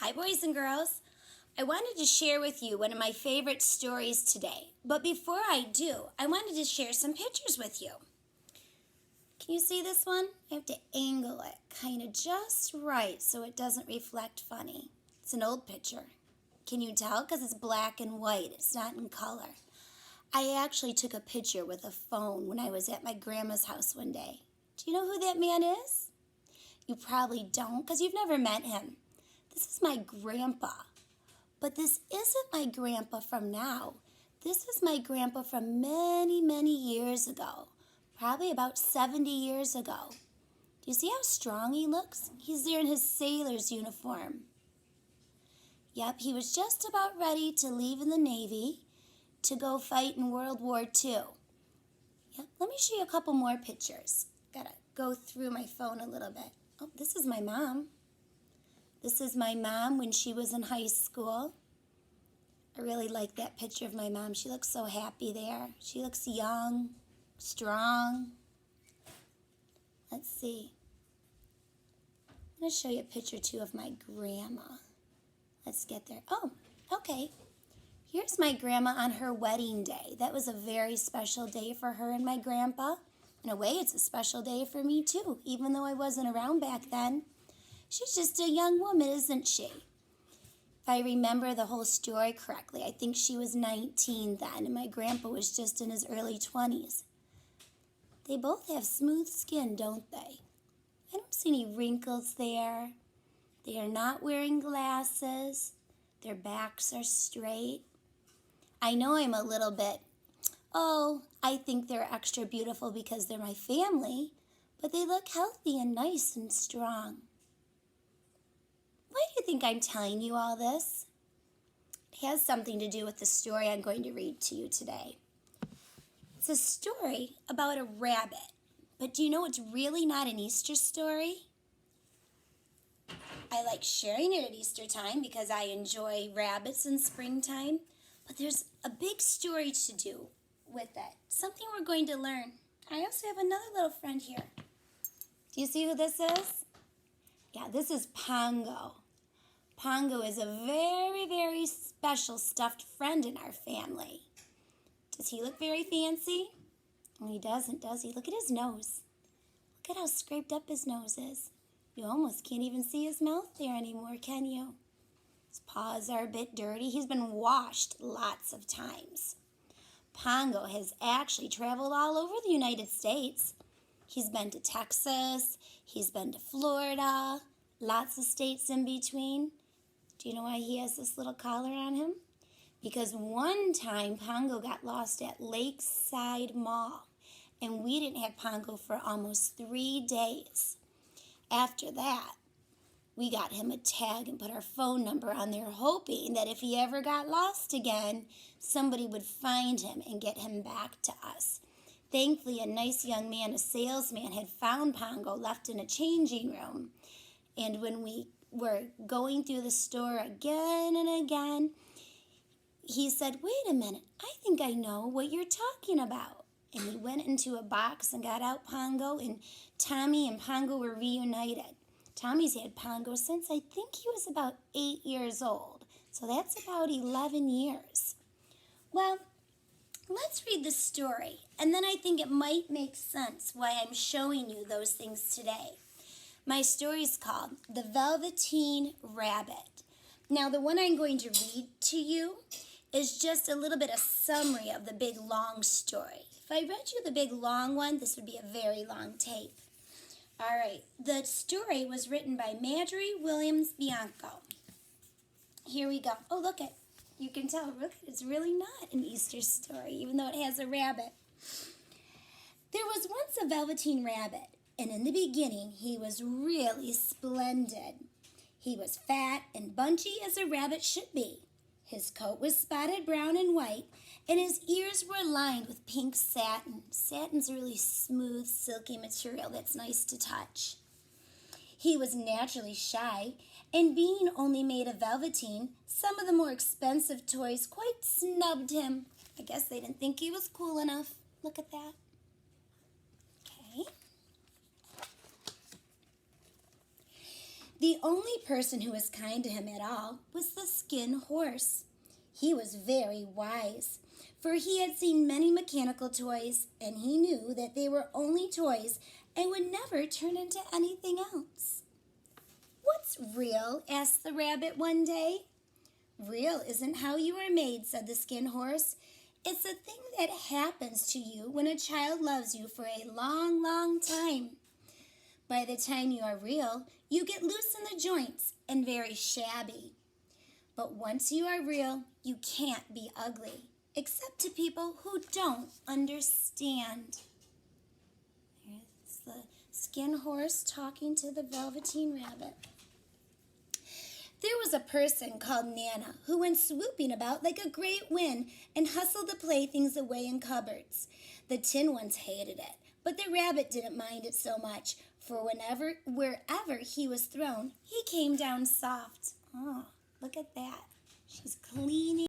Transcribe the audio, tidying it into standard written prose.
Hi, boys and girls. I wanted to share with you one of my favorite stories today. But before I do, I wanted to share some pictures with you. Can you see this one? I have to angle it kind of just right so it doesn't reflect funny. It's an old picture. Can you tell? Because it's black and white. It's not in color. I actually took a picture with a phone when I was at my grandma's house one day. Do you know who that man is? You probably don't because you've never met him. This is my grandpa. But this isn't my grandpa from now. This is my grandpa from many, many years ago. Probably about 70 years ago. Do you see how strong he looks? He's there in his sailor's uniform. Yep, he was just about ready to leave in the Navy to go fight in World War II. Yep, let me show you a couple more pictures. Gotta go through my phone a little bit. Oh, this is my mom. This is my mom when she was in high school. I really like that picture of my mom. She looks so happy there. She looks young, strong. Let's see. I'm going to show you a picture, too, of my grandma. Let's get there. Oh, okay. Here's my grandma on her wedding day. That was a very special day for her and my grandpa. In a way, it's a special day for me, too, even though I wasn't around back then. She's just a young woman, isn't she? If I remember the whole story correctly, I think she was 19 then, and my grandpa was just in his early 20s. They both have smooth skin, don't they? I don't see any wrinkles there. They are not wearing glasses. Their backs are straight. I know I'm a little bit, I think they're extra beautiful because they're my family, but they look healthy and nice and strong. Why do you think I'm telling you all this? It has something to do with the story I'm going to read to you today. It's a story about a rabbit. But do you know it's really not an Easter story? I like sharing it at Easter time because I enjoy rabbits in springtime. But there's a big story to do with it. Something we're going to learn. I also have another little friend here. Do you see who this is? Yeah, this is Pongo. Pongo is a very, very special stuffed friend in our family. Does he look very fancy? Well, he doesn't, does he? Look at his nose. Look at how scraped up his nose is. You almost can't even see his mouth there anymore, can you? His paws are a bit dirty. He's been washed lots of times. Pongo has actually traveled all over the United States. He's been to Texas. He's been to Florida. Lots of states in between. Do you know why he has this little collar on him? Because one time Pongo got lost at Lakeside Mall, and we didn't have Pongo for almost 3 days. After that, we got him a tag and put our phone number on there, hoping that if he ever got lost again, somebody would find him and get him back to us. Thankfully, a nice young man, a salesman, had found Pongo left in a changing room. And when we were going through the store again and again, he said, "Wait a minute, I think I know what you're talking about." And he went into a box and got out Pongo, and Tommy and Pongo were reunited. Tommy's had Pongo since I think he was about 8 years old. So that's about 11 years. Well, let's read the story, and then I think it might make sense why I'm showing you those things today. My story is called The Velveteen Rabbit. Now, the one I'm going to read to you is just a little bit of summary of the big long story. If I read you the big long one, this would be a very long tape. All right, the story was written by Marjorie Williams Bianco. Here we go. Oh, look it. You can tell, look, it's really not an Easter story, even though it has a rabbit. There was once a Velveteen rabbit, and in the beginning, he was really splendid. He was fat and bunchy as a rabbit should be. His coat was spotted brown and white, and his ears were lined with pink satin. Satin's a really smooth, silky material that's nice to touch. He was naturally shy, and being only made of velveteen, some of the more expensive toys quite snubbed him. I guess they didn't think he was cool enough. Look at that. Okay. The only person who was kind to him at all was the Skin Horse. He was very wise, for he had seen many mechanical toys, and he knew that they were only toys and would never turn into anything else. "What's real?" asked the rabbit one day. "Real isn't how you are made," said the Skin Horse. "It's a thing that happens to you when a child loves you for a long, long time. By the time you are real, you get loose in the joints and very shabby. But once you are real, you can't be ugly, except to people who don't understand." There's the Skin Horse talking to the Velveteen Rabbit. There was a person called Nana who went swooping about like a great wind and hustled the playthings away in cupboards. The tin ones hated it, but the rabbit didn't mind it so much, for wherever he was thrown, he came down soft. Oh, look at that. She's cleaning.